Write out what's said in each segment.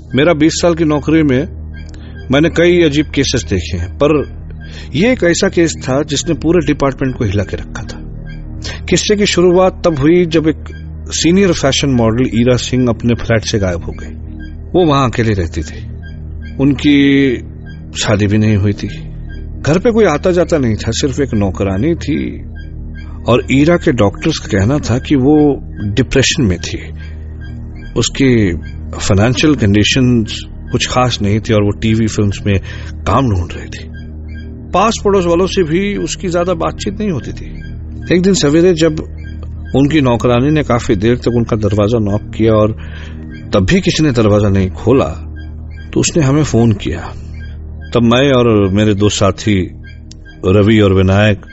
मेरा 20 साल की नौकरी में मैंने कई अजीब केसेस देखे हैं, पर यह एक ऐसा केस था जिसने पूरे डिपार्टमेंट को हिला के रखा था। किस्से की शुरुआत तब हुई जब एक senior fashion model Ira Singh अपने फ्लैट से गायब हो गई। वो वहां अकेली रहती थी, उनकी शादी भी नहीं हुई थी, घर पे कोई आता जाता नहीं था, सिर्फ एक नौकरानी थी। और ईरा के डॉक्टर्स का कहना था कि वो डिप्रेशन में थी, उसकी फाइनेंशियल कंडीशंस कुछ खास नहीं थी और वो टीवी फिल्म्स में काम ढूंढ रही थी। पास पड़ोस वालों से भी उसकी ज्यादा बातचीत नहीं होती थी। एक दिन सवेरे जब उनकी नौकरानी ने काफी देर तक उनका दरवाजा नॉक किया और तब भी किसी ने दरवाजा नहीं खोला, तो उसने हमें फोन किया। तब मैं और मेरे दो साथी रवि और विनायक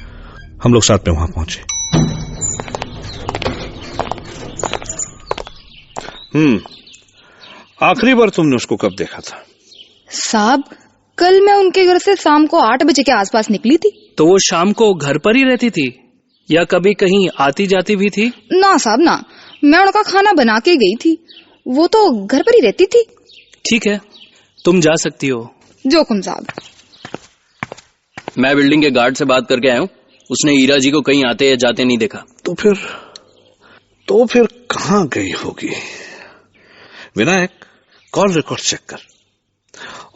हम लोग साथ में वहां पहुंचे। आखिरी बार तुमने उसको कब देखा था? साहब, कल मैं उनके घर से शाम को 8 बजे के आसपास निकली थी। तो वो शाम को घर पर ही रहती थी या कभी कहीं आती जाती भी थी? ना साहब ना, मैं उनका खाना बना के गई थी, वो तो घर पर ही रहती थी। ठीक है, तुम जा सकती हो। जोखम साहब। मैं बिल्डिंग के गार्ड से बात करके आया हूँ, उसने ईरा जी को कहीं आते या जाते नहीं देखा। तो फिर कहां गई होगी? विनायक, कॉल रिकॉर्ड चेक कर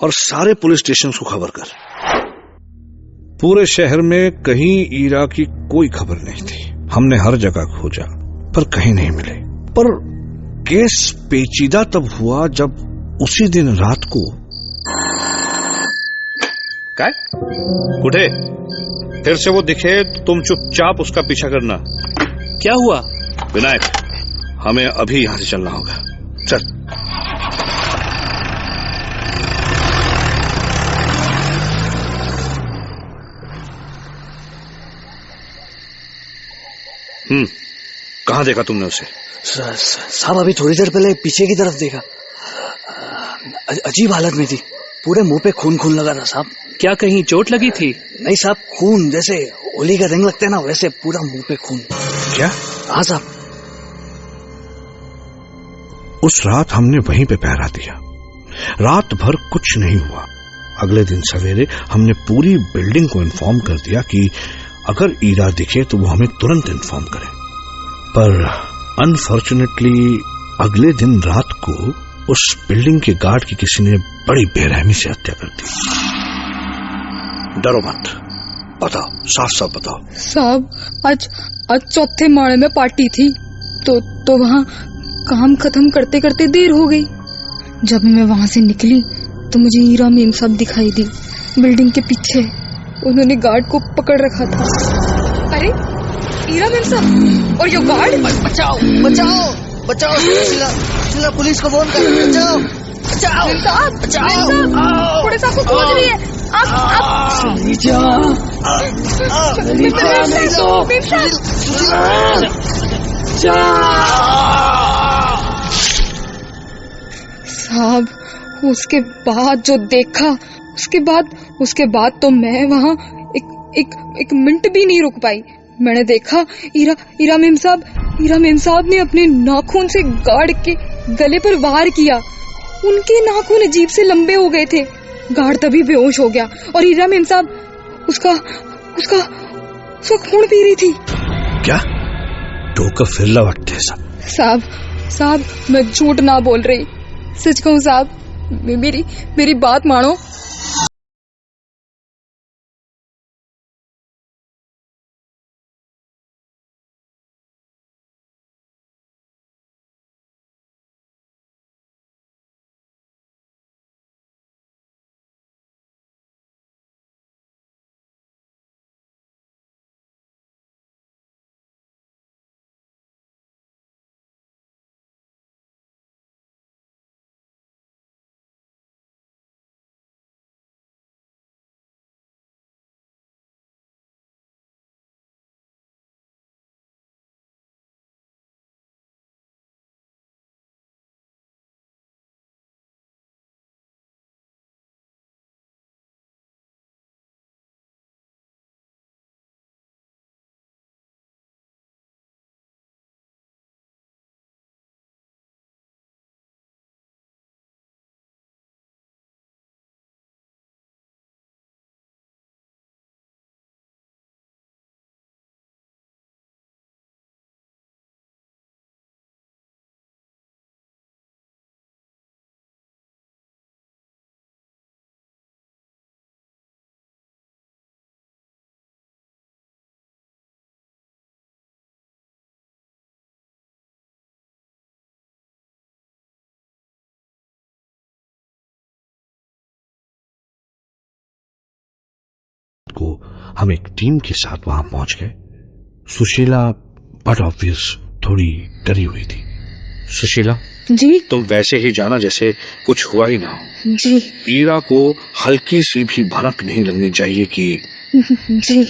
और सारे पुलिस स्टेशन को खबर कर। पूरे शहर में कहीं ईरा की कोई खबर नहीं थी। हमने हर जगह खोजा पर कहीं नहीं मिले। पर केस पेचीदा तब हुआ जब उसी दिन रात को काय कुठे फिर से वो दिखे तो तुम चुपचाप उसका पीछा करना। क्या हुआ? विनायक, हमें अभी यहां से चलना होगा, चल। कहां देखा तुमने उसे? साहब, अभी थोड़ी देर पहले पीछे की तरफ देखा। अजीब हालत में थी, पूरे मुंह पे खून खून लगा था साहब। क्या कहीं चोट लगी थी? नहीं साहब, खून जैसे होली का रंग लगता है ना, वैसे पूरा मुंह पे खून। क्या? हाँ साहब। उस रात हमने वहीं पे पहरा दिया। रात भर कुछ नहीं हुआ। अगले दिन सवेरे हमने पूरी बिल्डिंग को इन्फॉर्म कर दिया कि अगर ईरा दिखे तो वो हमें तुरंत इन्फॉर्म करे। पर अनफॉर्चुनेटली अगले दिन रात को उस बिल्डिंग के गार्ड की किसी ने बड़ी बेरहमी से हत्या कर दी। डरो मत, बताओ, साफ साफ बताओ। साहब, आज चौथे माले में पार्टी थी, तो वहाँ काम खत्म करते करते देर हो गई। जब मैं वहाँ से निकली तो मुझे ईरा मेम साहब दिखाई दी, बिल्डिंग के पीछे। उन्होंने गार्ड को पकड़ रखा था। अरे ईरा मेम साहब और ये गार्ड! बचाओ बचाओ बचाओ, सिला पुलिस को फोन कर। बचाओ बचाओ मेम साहब, बचाओ, पुलिस आपको खोज रही है। आप चली जा, चली जा, नहीं तो साहब, उसके बाद जो देखा, उसके बाद तो मैं वहाँ एक मिनट भी नहीं रुक पाई। मैंने देखा ईरा मेम साहब ने अपने नाखून से गार्ड के गले पर वार किया। उनके नाखून अजीब से लंबे हो गए थे। गार्ड तभी बेहोश हो गया और ईरा मेम साहब उसका खून पी रही थी। क्या? टोका फिरला वाटते साहब, मैं झूठ ना बोल रही, सच कहूँ साहब। मेरी बात मानो। को हम एक टीम के साथ वहां पहुंच गए। सुशीला बट ऑब्वियस थोड़ी डरी हुई थी। सुशीला, जी तुम वैसे ही जाना जैसे कुछ हुआ ही ना हो। जी ईरा को हल्की सी भी भनक नहीं लगनी चाहिए कि जी।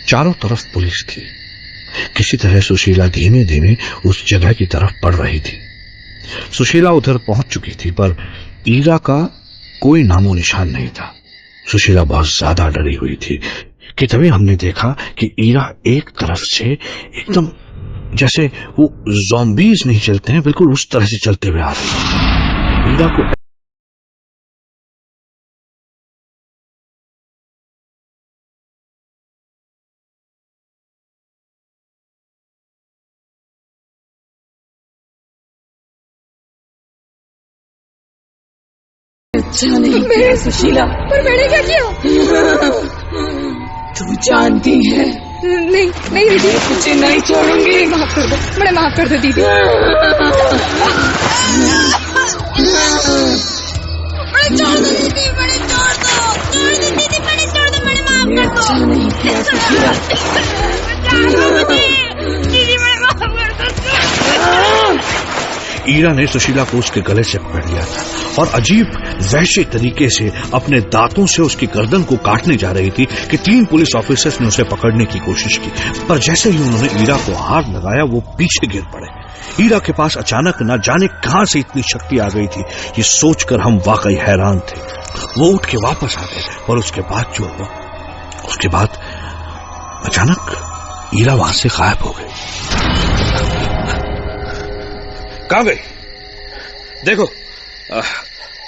चारों तरफ पुलिस थी। किसी तरह सुशीला धीमे धीमे उस जगह की तरफ बढ़ रही थी। सुशीला उधर पहुंच चुकी थी पर ईरा का कोई नामो निशान नहीं था। सुशीला बहुत ज्यादा डरी हुई थी कि तभी हमने देखा कि ईरा एक तरफ से एकदम जैसे वो ज़ॉम्बीज नहीं चलते हैं, बिल्कुल उस तरह से चलते हुए आ रही है। ईरा को अच्छा नहीं किया सुशीला, पर मैंने क्या किया? तू जानती है नहीं नहीं दीदी, तुझे नहीं छोड़ूंगी। माफ कर दो, मैंने माफ कर दो दीदी। छोड़ दो दीदी, बड़े छोड़ दो दीदी, बड़े छोड़ दो, बड़े माफ तूने कर दो। अच्छा नहीं किया सुशीला। दीदी बड़े माफ कर दो। ईरा ने सुशीला को उसके गले से पकड़ लिया था और अजीब वहशी तरीके से अपने दांतों से उसकी गर्दन को काटने जा रही थी कि 3 पुलिस ऑफिसर्स ने उसे पकड़ने की कोशिश की, पर जैसे ही उन्होंने ईरा को हाथ लगाया वो पीछे गिर पड़े। ईरा के पास अचानक न जाने कहां से इतनी शक्ति आ गई थी, ये सोचकर हम वाकई हैरान थे। वो उठ के वापस आ गए और उसके बाद जो हुआ, उसके बाद अचानक ईरा वहां से गायब हो गई। कहां गई? देखो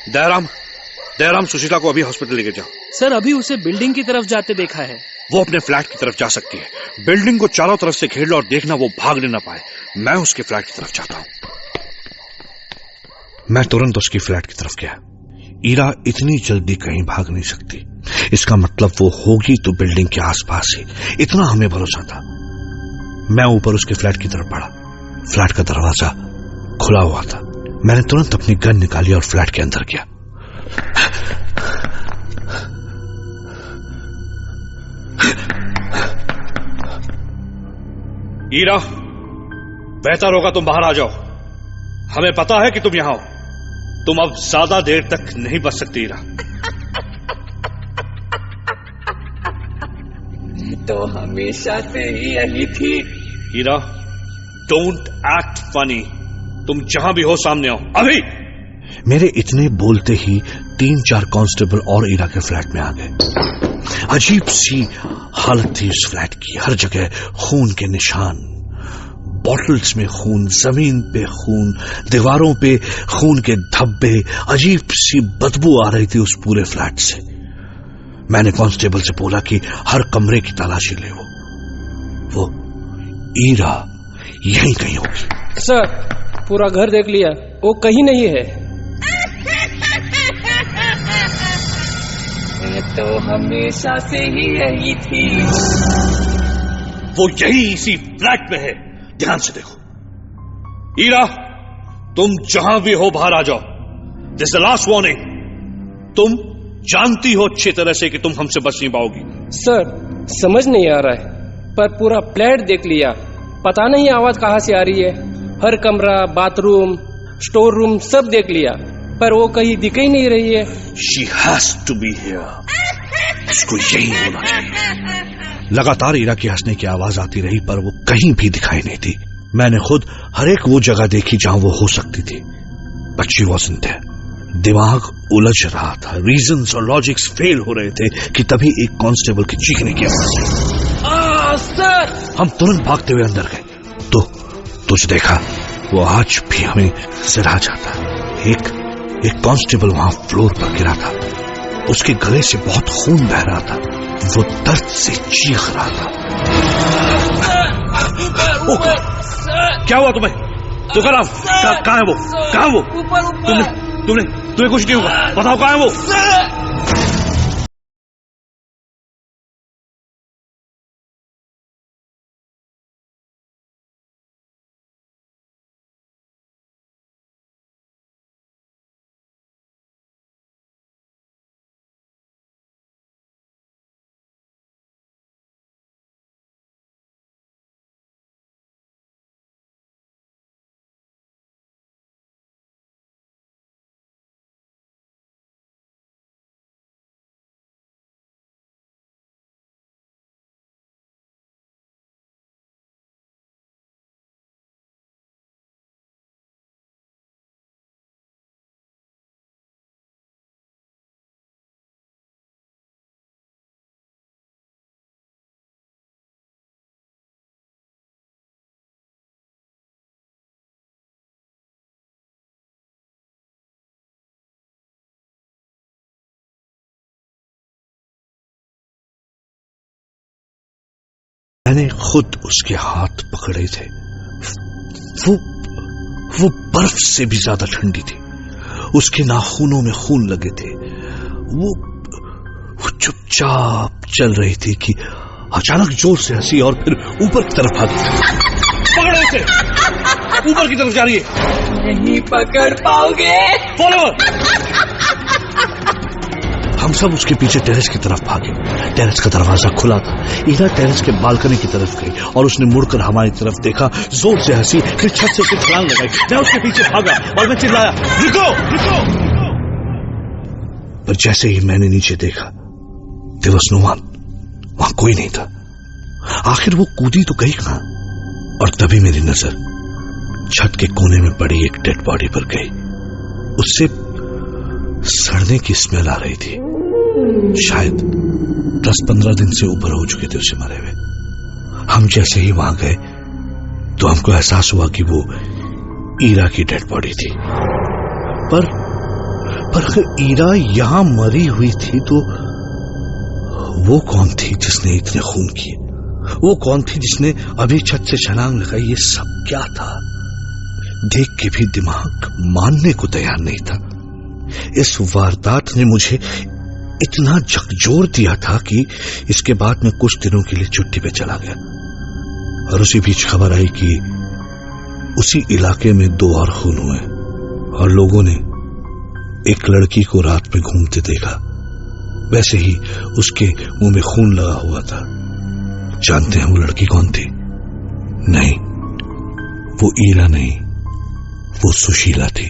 दयाराम सुशीला को अभी हॉस्पिटल लेके जाओ। सर अभी उसे बिल्डिंग की तरफ जाते देखा है। वो अपने फ्लैट की तरफ जा सकती है। बिल्डिंग को चारों तरफ से घेर लो और देखना वो भागने ना पाए। मैं उसके फ्लैट की तरफ जाता हूं। मैं तुरंत उसकी फ्लैट की तरफ गया। ईरा इतनी जल्दी कहीं भाग नहीं सकती। इसका मतलब वो होगी तो बिल्डिंग के आसपास ही, इतना हमें भरोसा था। मैं ऊपर उसके फ्लैट की तरफ बढ़ा। फ्लैट का दरवाजा खुला हुआ था। मैंने तुरंत अपनी गन निकाली और फ्लैट के अंदर गया। ईरा, बेहतर होगा तुम बाहर आ जाओ। हमें पता है कि तुम यहां हो। तुम अब ज्यादा देर तक नहीं बच सकती ईरा। तो हमेशा से ही यही थी। Ira, don't act funny. तुम जहां भी हो सामने आओ अभी। मेरे इतने बोलते ही 3-4 कांस्टेबल और ईरा के फ्लैट में आ गए। अजीब सी हालत थी उस फ्लैट की। हर जगह खून के निशान, बॉटल्स में खून, जमीन पे खून, दीवारों पे खून के धब्बे। अजीब सी बदबू आ रही थी उस पूरे फ्लैट से। मैंने कांस्टेबल से बोला कि हर कमरे की तलाशी ले। वो ईरा यहीं कहीं होगी। सर पूरा घर देख लिया, वो कहीं नहीं है। तो हमेशा से ही यही थी। वो यही इसी फ्लैट में है। ध्यान से देखो। ईरा, तुम जहां भी हो बाहर आ जाओ। This is the last warning. तुम जानती हो अच्छी तरह से कि तुम हमसे बच नहीं पाओगी। सर समझ नहीं आ रहा है, पर पूरा फ्लैट देख लिया, पता नहीं आवाज कहां से आ रही है। हर कमरा, बाथरूम, स्टोर रूम सब देख लिया, पर वो कहीं दिख ही नहीं रही है। She has to be here. उसको यही होना चाहिए। लगातार ईरा की हंसने की आवाज आती रही पर वो कहीं भी दिखाई नहीं दी। मैंने खुद हर एक वो जगह देखी जहां वो हो सकती थी, बट शी वाज़न्ट देयर। दिमाग उलझ रहा था, रीजंस और लॉजिक्स फेल हो रहे थे कि तभी एक कांस्टेबल की चीखने की आवाज आई। सर! हम तुरंत भागते हुए अंदर गए तो तुझ देखा, वो आज भी हमें सिरा जाता। एक कांस्टेबल वहां फ्लोर पर गिरा था। उसके गले से बहुत खून बह रहा था। वो दर्द से चीख रहा था। क्या हुआ तुम्हें? तुकाराम, कहाँ है वो? कहाँ वो? तुम्हें कुछ नहीं हुआ? बताओ कहाँ है वो? मैंने खुद उसके हाथ पकड़े थे। वो बर्फ से भी ज्यादा ठंडी थी। उसके नाखूनों में खून लगे थे। वो चुपचाप चल रही थी कि अचानक जोर से हंसी और फिर ऊपर की तरफ भागी। पकड़ो उसे, ऊपर की तरफ जा रही है। नहीं पकड़ पाओगे। फॉलो। हम सब उसके पीछे टेरेस की तरफ भागे। टेरेस का दरवाजा खुला था। ईरा टेरेस के बालकनी की तरफ गई और उसने मुड़कर हमारी तरफ देखा, जोर से हंसी, फिर छत से उसे छलांग लगाई। मैं उसके पीछे भागा और मैं चिल्लाया, रुको रुको। पर जैसे ही मैंने नीचे देखा, देयर वाज नो वन, वहां कोई नहीं था। आखिर वो कूदी तो गई कहां? और तभी मेरी नजर छत के कोने में पड़ी एक डेड बॉडी पर गई। उससे सड़ने की स्मेल आ रही थी। शायद 10-15 दिन से ऊपर हो चुके थे उसे मरे हुए। हम जैसे ही वहां गए तो हमको एहसास हुआ कि वो ईरा की डेड बॉडी थी। पर अगर ईरा यहां मरी हुई थी तो वो कौन थी जिसने इतने खून किए? वो कौन थी जिसने अभी छत से छलांग लगाई? ये सब क्या था? देख के भी दिमाग मानने को तैयार नहीं था। इस वारदात ने मुझे इतना झकझोर दिया था कि इसके बाद मैं कुछ दिनों के लिए छुट्टी पे चला गया। और उसी बीच खबर आई कि उसी इलाके में 2 और खून हुए और लोगों ने एक लड़की को रात में घूमते देखा। वैसे ही उसके मुंह में खून लगा हुआ था। जानते हैं वो लड़की कौन थी? नहीं, वो ईरा नहीं, वो सुशीला थी।